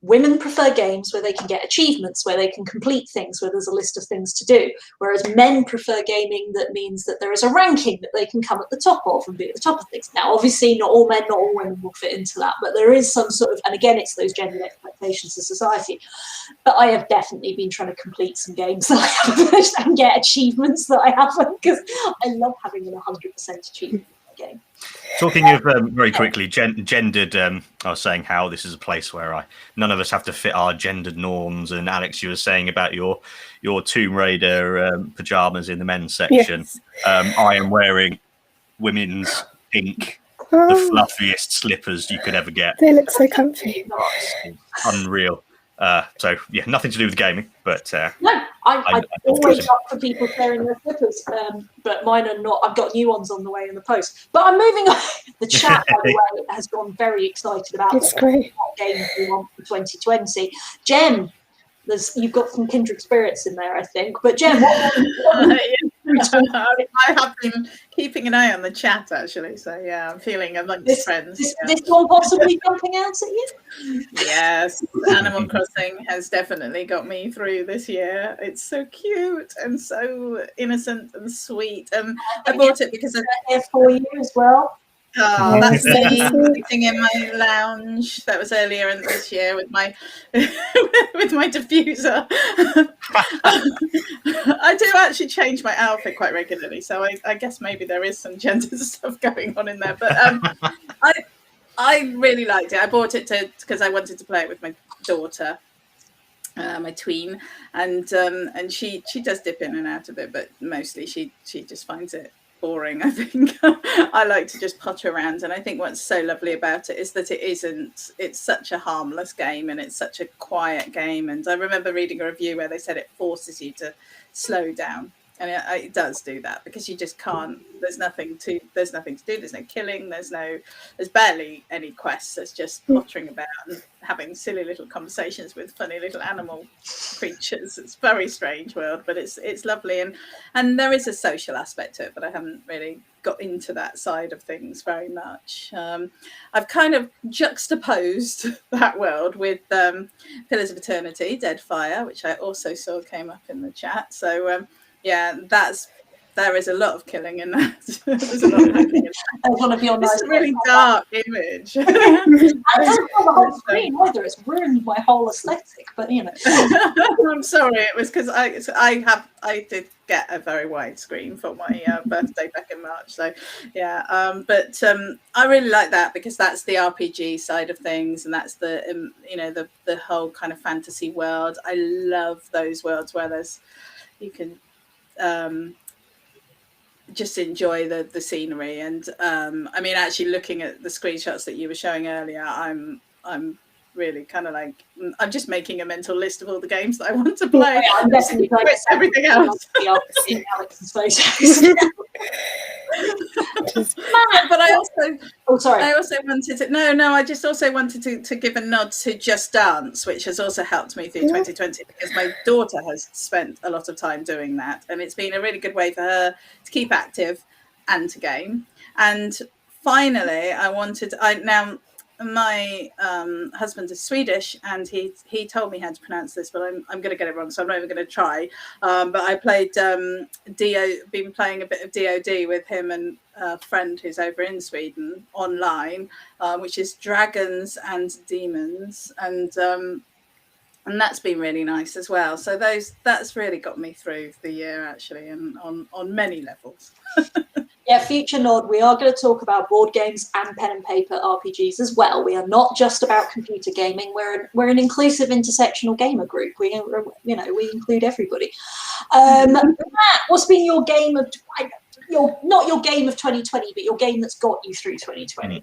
Speaker 1: women prefer games where they can get achievements, where they can complete things, where there's a list of things to do, whereas men prefer gaming that means that there is a ranking that they can come at the top of and be at the top of things. Now, obviously, not all men, not all women will fit into that, but there is some sort of, and again, it's those gender expectations of society. But I have definitely been trying to complete some games that I haven't finished and get achievements that I haven't, because I love having an 100% achievement game.
Speaker 4: Talking of very quickly gendered, I was saying how this is a place where none of us have to fit our gendered norms. And Alex, you were saying about your Tomb Raider pajamas in the men's section.
Speaker 2: Yes.
Speaker 4: I am wearing women's pink, the fluffiest slippers you could ever get.
Speaker 2: They look so comfy.
Speaker 4: Unreal. So yeah, nothing to do with gaming, but
Speaker 1: no, I'm always up for people sharing their slippers, but mine are not. I've got new ones on the way in the post. But I'm moving on. The chat, by the way, has gone very excited about
Speaker 2: it's great.
Speaker 1: What games we want for 2020. Jem, you've got some kindred spirits in there, I think. But Jem,
Speaker 3: I have been keeping an eye on the chat, actually. So yeah, I'm feeling amongst friends.
Speaker 1: This one possibly jumping out at you?
Speaker 3: Yes, Animal Crossing has definitely got me through this year. It's so cute and so innocent and sweet. I bought it because of
Speaker 1: here for you as well.
Speaker 3: Oh, that's me sitting in my lounge. That was earlier in this year with my with my diffuser. I do actually change my outfit quite regularly, so I guess maybe there is some gender stuff going on in there. But I really liked it. I bought it because I wanted to play it with my daughter, my tween, and she does dip in and out of it, but mostly she just finds it boring. I think I like to just potter around, and I think what's so lovely about it is that it's such a harmless game, and it's such a quiet game. And I remember reading a review where they said it forces you to slow down, and it does do that, because you just can't. There's nothing to do. There's no killing. There's barely any quests. There's just pottering about and having silly little conversations with funny little animal creatures. It's a very strange world, but it's lovely, and there is a social aspect to it, but I haven't really got into that side of things very much. I've kind of juxtaposed that world with Pillars of Eternity, Deadfire, which I also saw came up in the chat. So yeah, there is a lot of killing in that. There's a lot of hacking in that.
Speaker 1: That's one of your nice.
Speaker 3: It's a really dark image.
Speaker 1: I don't know the whole screen either. It's ruined my whole aesthetic, but you know.
Speaker 3: I'm sorry. It was because I did get a very wide screen for my birthday back in March. So yeah, but I really like that, because that's the RPG side of things, and that's the the whole kind of fantasy world. I love those worlds where you can just enjoy the scenery. And I mean, actually looking at the screenshots that you were showing earlier, I'm really kind of like, I'm just making a mental list of all the games that I want to play.
Speaker 1: Yeah, I'm definitely playing
Speaker 3: everything else.
Speaker 1: Alex's photos.
Speaker 3: But I also
Speaker 1: I
Speaker 3: just also wanted to give a nod to Just Dance, which has also helped me through 2020, because my daughter has spent a lot of time doing that, and it's been a really good way for her to keep active and to game. And finally, my husband is Swedish, and he told me how to pronounce this, but I'm going to get it wrong, so I'm not even going to try. But I played been playing a bit of DoD with him and a friend who's over in Sweden online, which is Dragons and Demons, and that's been really nice as well. So that's really got me through the year, actually, and on many levels.
Speaker 1: Yeah, future nod. We are going to talk about board games and pen and paper RPGs as well. We are not just about computer gaming. We're an inclusive intersectional gamer group. We include everybody. Matt, what's been your game of not your game of 2020, but your game that's got you through 2020.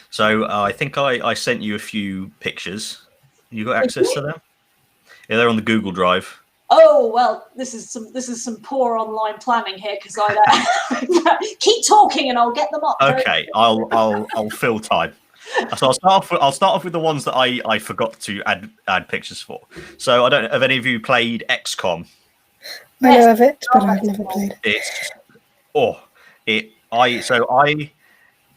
Speaker 4: So I think I sent you a few pictures. You got access to them? Yeah, they're on the Google Drive.
Speaker 1: Oh well, this is some poor online planning here because I keep talking and I'll get them up.
Speaker 4: Okay, I'll fill time. So I'll start off with the ones that I forgot to add pictures for. So I don't know, have any of you played XCOM?
Speaker 2: I know of it, but I've never played it.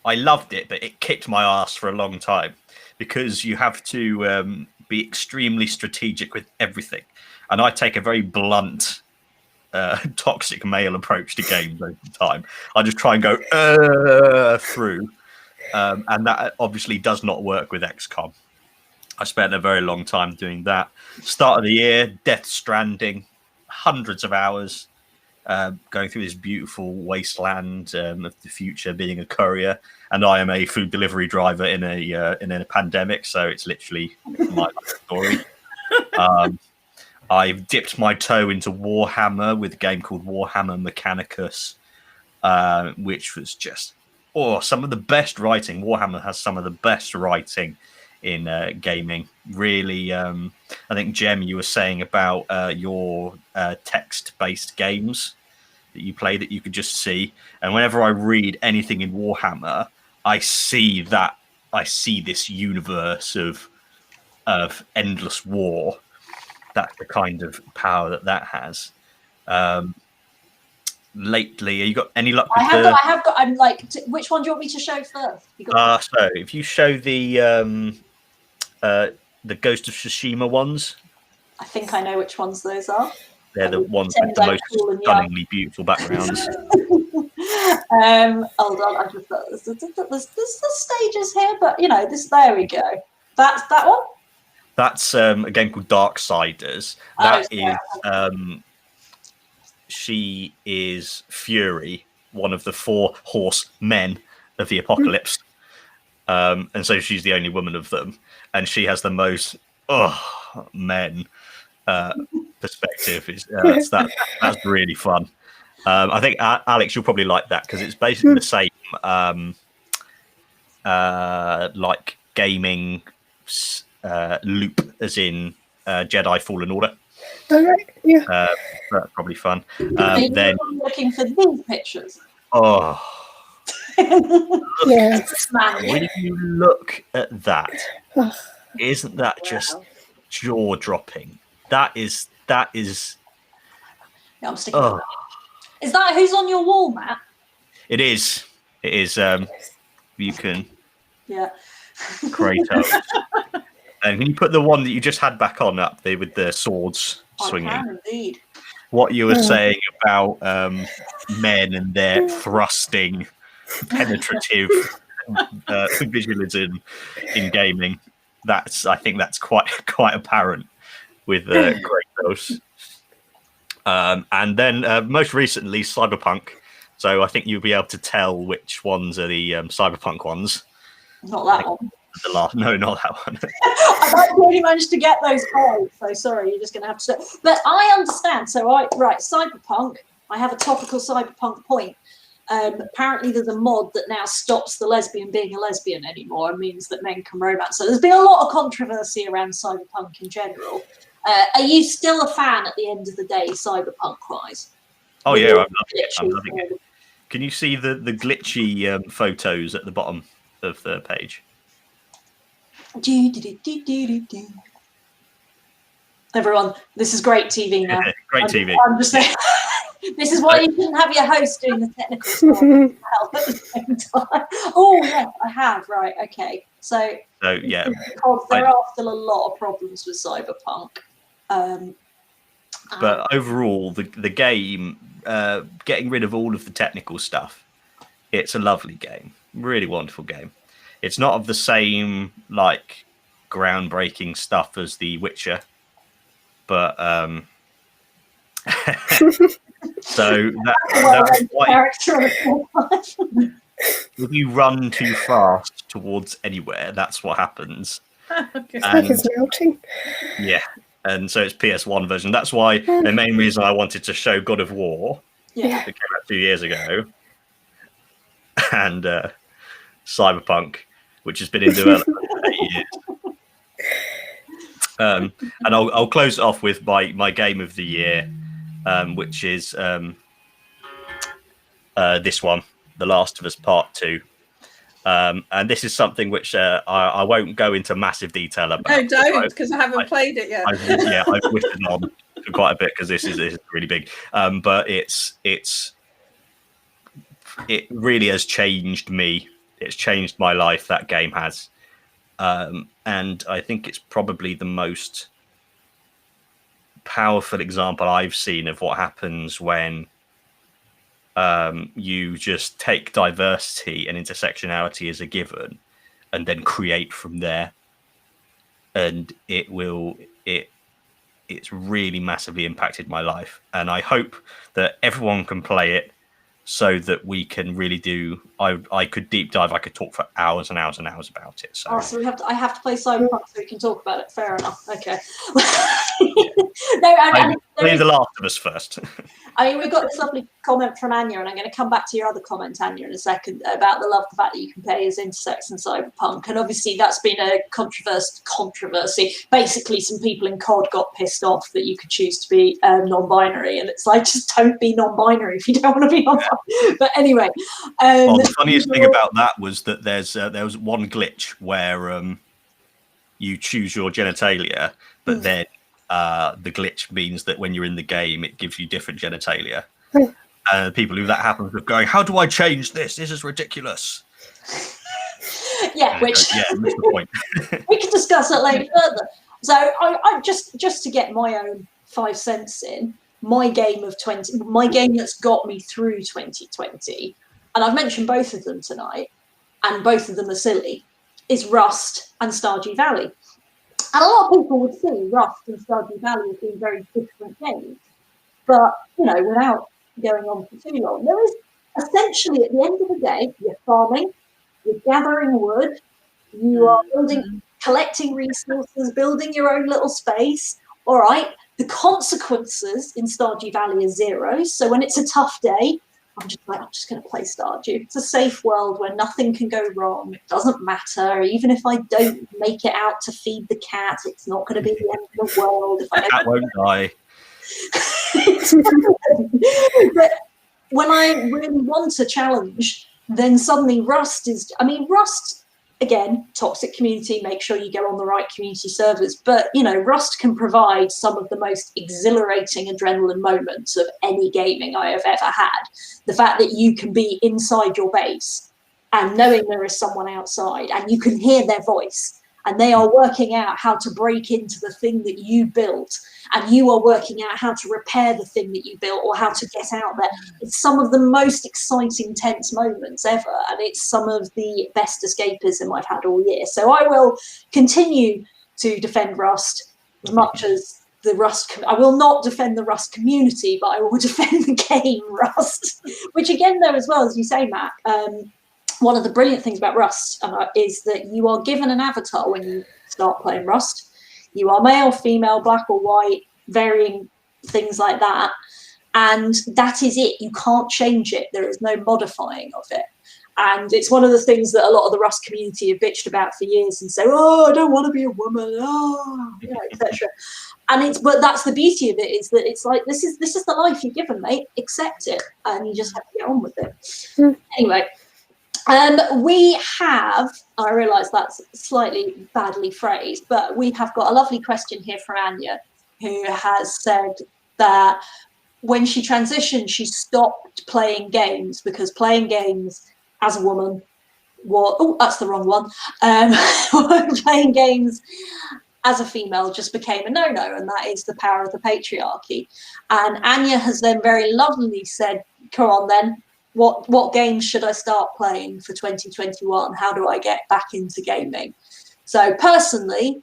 Speaker 2: I loved it, but it kicked my ass for a long time because you have to be extremely strategic with everything. And I take a very blunt, toxic male approach to games over time. I just try and go through. And that obviously does not work with XCOM. I spent a very long time doing that. Start of the year, Death Stranding, hundreds of hours going through this beautiful wasteland of the future, being a courier. And I am a food delivery driver in a pandemic, so it's literally my life story. I've dipped my toe into Warhammer with a game called Warhammer Mechanicus, which was just some of the best writing. Warhammer has some of the best writing in gaming. Really, I think, Jem, you were saying about your text-based games that you play that you could just see. And whenever I read anything in Warhammer, I see this universe of endless war. That's the kind of power that has. Lately, you got any luck with
Speaker 1: I have got. I'm like, which one do you want me to show first?
Speaker 4: So if you show the Ghost of Tsushima ones,
Speaker 1: I think I know which ones those are.
Speaker 4: They're the ones with the most stunningly beautiful backgrounds.
Speaker 1: Hold on, I just thought there's the stages here, but there we go. That's that one.
Speaker 4: That's a game called Darksiders. That is, she is Fury, one of the 4 horsemen of the apocalypse, and so she's the only woman of them, and she has the most men perspective. That's really fun. I think Alex, you'll probably like that because it's basically the same like gaming loop as in Jedi Fallen Order.
Speaker 2: All right, yeah.
Speaker 4: That's probably fun.
Speaker 1: Then looking for these pictures.
Speaker 2: Yes.
Speaker 4: When you look at that, isn't that just jaw dropping? That is.
Speaker 1: Yeah, I'm sticking with that. Is that who's on your wall, Matt?
Speaker 4: It is. It is. You can.
Speaker 1: Yeah.
Speaker 4: Kratos. And can you put the one that you just had back on up there with the swords swinging?
Speaker 1: I can indeed.
Speaker 4: What you were saying about men and their thrusting, penetrative visualism in gaming. I think that's quite apparent with Kratos. And then most recently, Cyberpunk. So I think you'll be able to tell which ones are the Cyberpunk ones.
Speaker 1: Not that one.
Speaker 4: No, not that one.
Speaker 1: I don't really managed to get those guys, so sorry, you're just going to have to. But I understand. So Cyberpunk. I have a topical Cyberpunk point. Apparently, there's a mod that now stops the lesbian being a lesbian anymore and means that men can romance. So there's been a lot of controversy around Cyberpunk in general. Are you still a fan at the end of the day, Cyberpunk-wise?
Speaker 4: Oh yeah, I'm loving it. Can you see the glitchy photos at the bottom of the page?
Speaker 1: Everyone, this is great TV now.
Speaker 4: Great TV.
Speaker 1: I'm just saying, this is why you shouldn't have your host doing the technical stuff at the same time. Oh, yeah, I have. Right, okay. So
Speaker 4: yeah.
Speaker 1: Because there are still a lot of problems with Cyberpunk.
Speaker 4: But overall, the game, getting rid of all of the technical stuff, it's a lovely game. Really wonderful game. It's not of the same like groundbreaking stuff as The Witcher, but so that's why if you run too fast towards anywhere, that's what happens.
Speaker 2: It's melting.
Speaker 4: Yeah, and so it's PS1 version. That's why the main reason I wanted to show God of War, that came out 2 years ago, and Cyberpunk, which has been in development for 8 years. And I'll close it off with my game of the year, which is this one, The Last of Us Part 2. And this is something which I won't go into massive detail about.
Speaker 3: No, don't, because I haven't played it yet.
Speaker 4: I've whispered on for quite a bit because this is really big. But it really has changed me. It's changed my life. That game has, and I think it's probably the most powerful example I've seen of what happens when you just take diversity and intersectionality as a given and then create from there. And it's really massively impacted my life. And I hope that everyone can play it so that we can really do. I could deep dive. I could talk for hours and hours and hours about it. So,
Speaker 1: so I have to play Cyberpunk so we can talk about it. Fair enough. Okay. No,
Speaker 4: play The Last of Us first.
Speaker 1: I mean, we've got this lovely comment from Anya, and I'm going to come back to your other comment, Anya, in a second about the fact that you can play as intersex and cyberpunk. And obviously that's been a controversy. Basically, some people in COD got pissed off that you could choose to be non-binary. And it's like, just don't be non-binary if you don't want to be non-binary. But anyway.
Speaker 4: The funniest thing about that was that there was one glitch where you choose your genitalia, but then the glitch means that when you're in the game, it gives you different genitalia. People who that happens with going, how do I change this? This is ridiculous.
Speaker 1: Yeah, missed the point. We can discuss it later further. So I just to get my own 5 cents in, my game that's got me through 2020, and I've mentioned both of them tonight, and both of them are silly, is Rust and Stardew Valley. And a lot of people would see Rust and Stardew Valley as being very different games. But, without going on for too long, there is essentially, at the end of the day, you're farming, you're gathering wood, you are collecting resources, building your own little space. All right, the consequences in Stardew Valley are 0. So when it's a tough day, I'm just going to play Stardew. It's a safe world where nothing can go wrong. It doesn't matter. Even if I don't make it out to feed the cat, it's not going to be the end of the world. If
Speaker 4: the cat won't die.
Speaker 1: But when I really want a challenge, then suddenly Rust, again, toxic community, make sure you go on the right community servers. But, Rust can provide some of the most exhilarating adrenaline moments of any gaming I have ever had. The fact that you can be inside your base and knowing there is someone outside and you can hear their voice and they are working out how to break into the thing that you built and you are working out how to repair the thing that you built or how to get out there. It's some of the most exciting, tense moments ever, and it's some of the best escapism I've had all year. So I will continue to defend Rust as much as the Rust. I will not defend the Rust community, but I will defend the game Rust, which again, though, as well as you say, Matt, one of the brilliant things about Rust is that you are given an avatar when you start playing Rust. You are male, female, black or white, varying things like that. And that is it. You can't change it. There is no modifying of it. And it's one of the things that a lot of the Rust community have bitched about for years and say, I don't want to be a woman, etc. But that's the beauty of it, is that it's like, this is the life you're given, mate. Accept it. And you just have to get on with it. Anyway. We have, I realise that's slightly badly phrased, but we have got a lovely question here from Anya, who has said that when she transitioned, she stopped playing games because playing games as a woman that's the wrong one. Playing games as a female just became a no-no, and that is the power of the patriarchy. And Anya has then very lovingly said, come on then, what games should I start playing for 2021? How do I get back into gaming? So personally,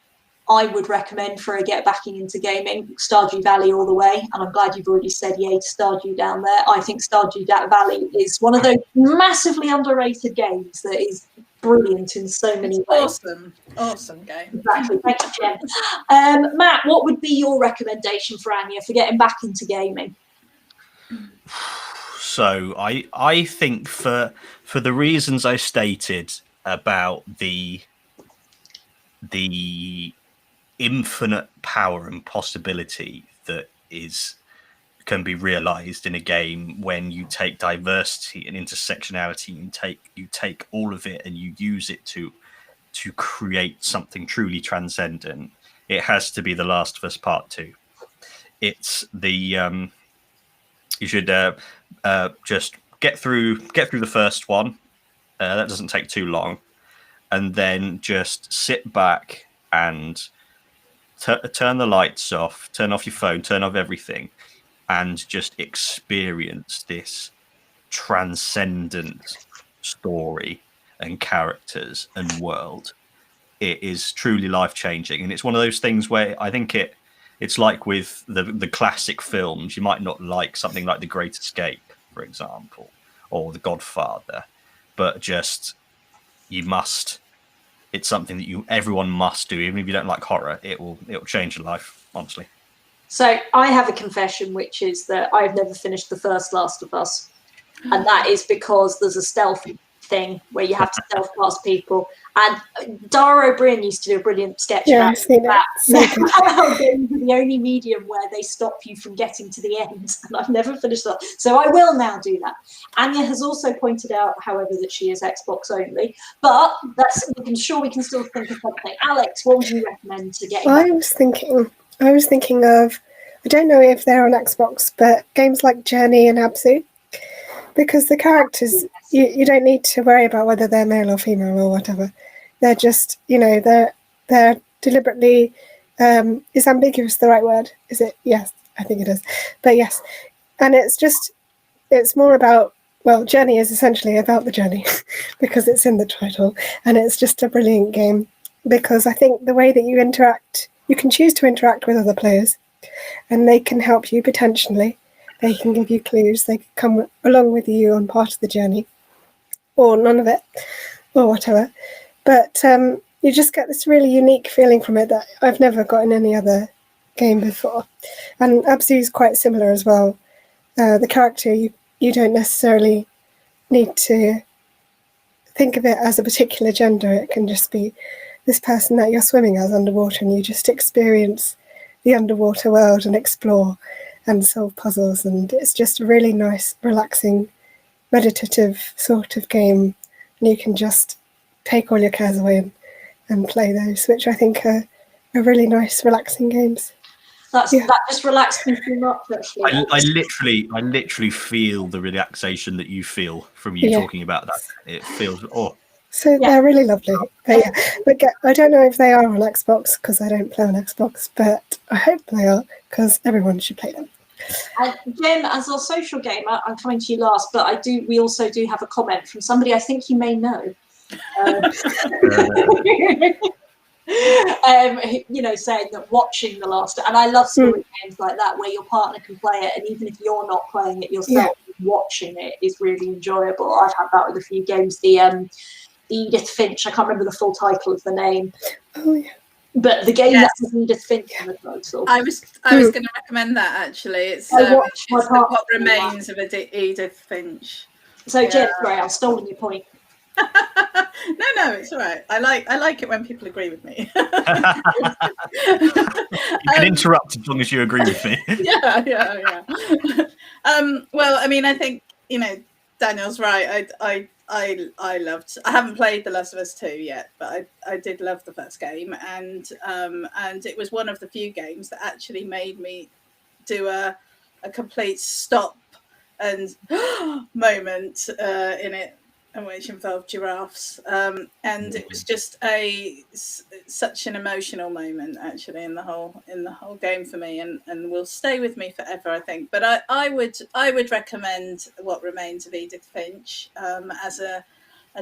Speaker 1: I would recommend for a get back into gaming, Stardew Valley all the way. And I'm glad you've already said yay to Stardew down there. I think Stardew Valley is one of those massively underrated games that is brilliant in so many ways.
Speaker 3: Awesome game.
Speaker 1: Exactly. Thank you, Jen. Matt, what would be your recommendation for Anya for getting back into gaming?
Speaker 4: So I think for the reasons I stated about the infinite power and possibility that can be realized in a game when you take diversity and intersectionality and you take all of it and you use it to create something truly transcendent, it has to be The Last of Us Part 2. It's the you should just get through the first one. That doesn't take too long, and then just sit back and turn the lights off, turn off your phone, turn off everything, and just experience this transcendent story and characters and world. It is truly life-changing, and it's one of those things where I think it's like with the classic films. You might not like something like The Great Escape, for example, or The Godfather, but just you must. It's something that everyone must do, even if you don't like horror. It'll change your life, honestly.
Speaker 1: So I have a confession, which is that I've never finished the first Last of Us, and that is because there's a stealth thing where you have to stealth past people. And Dara O'Brien used to do a brilliant sketch about that. Games are the only medium where they stop you from getting to the end, and I've never finished that. So I will now do that. Anya has also pointed out, however, that she is Xbox only, but we can still think of something. Alex, what would you recommend to get?
Speaker 2: I was thinking of, I don't know if they're on Xbox, but games like Journey and Absu, because the characters, you don't need to worry about whether they're male or female or whatever. They're just, they're deliberately, is ambiguous the right word? Is it? Yes, I think it is. But yes, and it's more about, well, Journey is essentially about the journey because it's in the title, and it's just a brilliant game because I think the way that you interact, you can choose to interact with other players and they can help you potentially. They can give you clues. They can come along with you on part of the journey, or none of it, or whatever. But you just get this really unique feeling from it that I've never got in any other game before. And Absu is quite similar as well. The character, you don't necessarily need to think of it as a particular gender. It can just be this person that you're swimming as underwater, and you just experience the underwater world and explore and solve puzzles, and it's just a really nice, relaxing, meditative sort of game, and you can just take all your cares away and play those, which I think are really nice, relaxing games.
Speaker 1: That just relaxed me too much, actually.
Speaker 4: I literally feel the relaxation that you feel from you talking about that. It feels
Speaker 2: So they're really lovely. But I don't know if they are on Xbox because I don't play on Xbox, but I hope they are because everyone should play them.
Speaker 1: Jim, as our social gamer, I'm coming to you last, but we also do have a comment from somebody I think you may know. Saying that watching The Last, and I love story games like that where your partner can play it, and even if you're not playing it yourself, watching it is really enjoyable. I've had that with a few games. The Edith Finch, I can't remember the full title of the name.
Speaker 2: Oh yeah.
Speaker 1: But the game that has Edith Finch in the title.
Speaker 3: I was going to recommend that actually. It's What Remains of Edith Finch.
Speaker 1: So Jen, sorry, I've stolen your point.
Speaker 3: No, it's all right. I like it when people agree with me.
Speaker 4: You can interrupt as long as you agree with me.
Speaker 3: Yeah. Well, I mean, I think Daniel's right. I haven't played The Last of Us 2 yet, but I did love the first game, and it was one of the few games that actually made me do a complete stop and moment in it, which involved giraffes, and it was just such an emotional moment actually in the whole game for me, and will stay with me forever, I think. But I would recommend What Remains of Edith Finch as a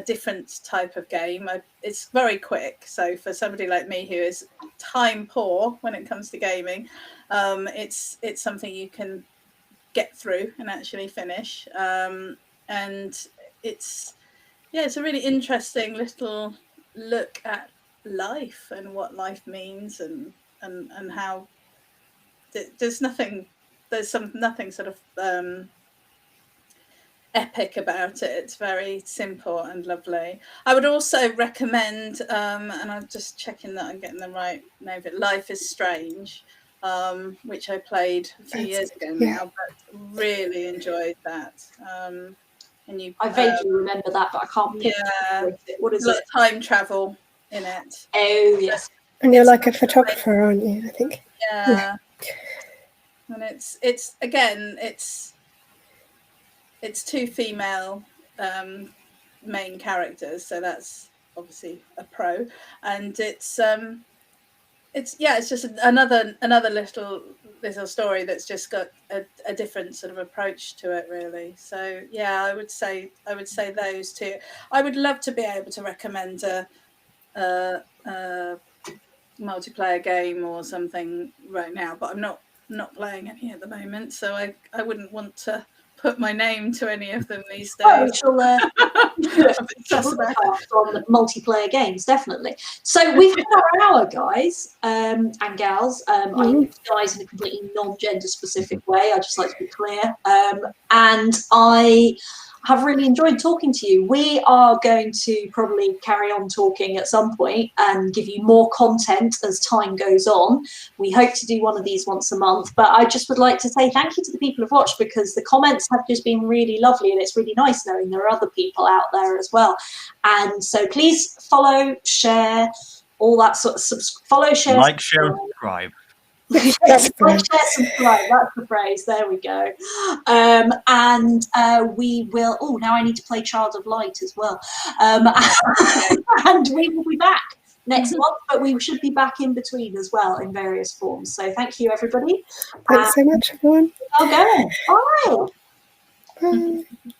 Speaker 3: different type of game. It's very quick, so for somebody like me who is time poor when it comes to gaming, it's something you can get through and actually finish, and it's a really interesting little look at life and what life means, and how there's nothing sort of epic about it. It's very simple and lovely. I would also recommend, and I'm just checking that I'm getting the right name of it, Life is Strange, which I played a few years ago now, but really enjoyed that. And you,
Speaker 1: I vaguely remember that, but I can't picture what is it?
Speaker 3: Time travel in it.
Speaker 1: Oh yes.
Speaker 2: And you're like a photographer, aren't you? I think.
Speaker 3: Yeah. And it's again, it's two female main characters, so that's obviously a pro, and it's just another little story that's just got a different sort of approach to it, really. So yeah, I would say those two. I would love to be able to recommend a multiplayer game or something right now, but I'm not playing any at the moment, so I wouldn't want to put my name to any of them these days.
Speaker 1: Oh, we shall on the multiplayer games, definitely. So we've had our hour, guys and gals. I use guys in a completely non-gender specific way. I just like to be clear. And I have really enjoyed talking to you. We are going to probably carry on talking at some point and give you more content as time goes on. We hope to do one of these once a month, but I just would like to say thank you to the people who've watched, because the comments have just been really lovely, and it's really nice knowing there are other people out there as well. And so please follow, share, all that sort of follow, share,
Speaker 4: like, share, and subscribe.
Speaker 1: Yes, like, share, subscribe. That's the phrase. There we go. And we will. Oh, now I need to play Child of Light as well. And we will be back next month, but we should be back in between as well in various forms. So thank you, everybody.
Speaker 2: Thanks so much, everyone.
Speaker 1: I'll go. Bye.
Speaker 2: Bye.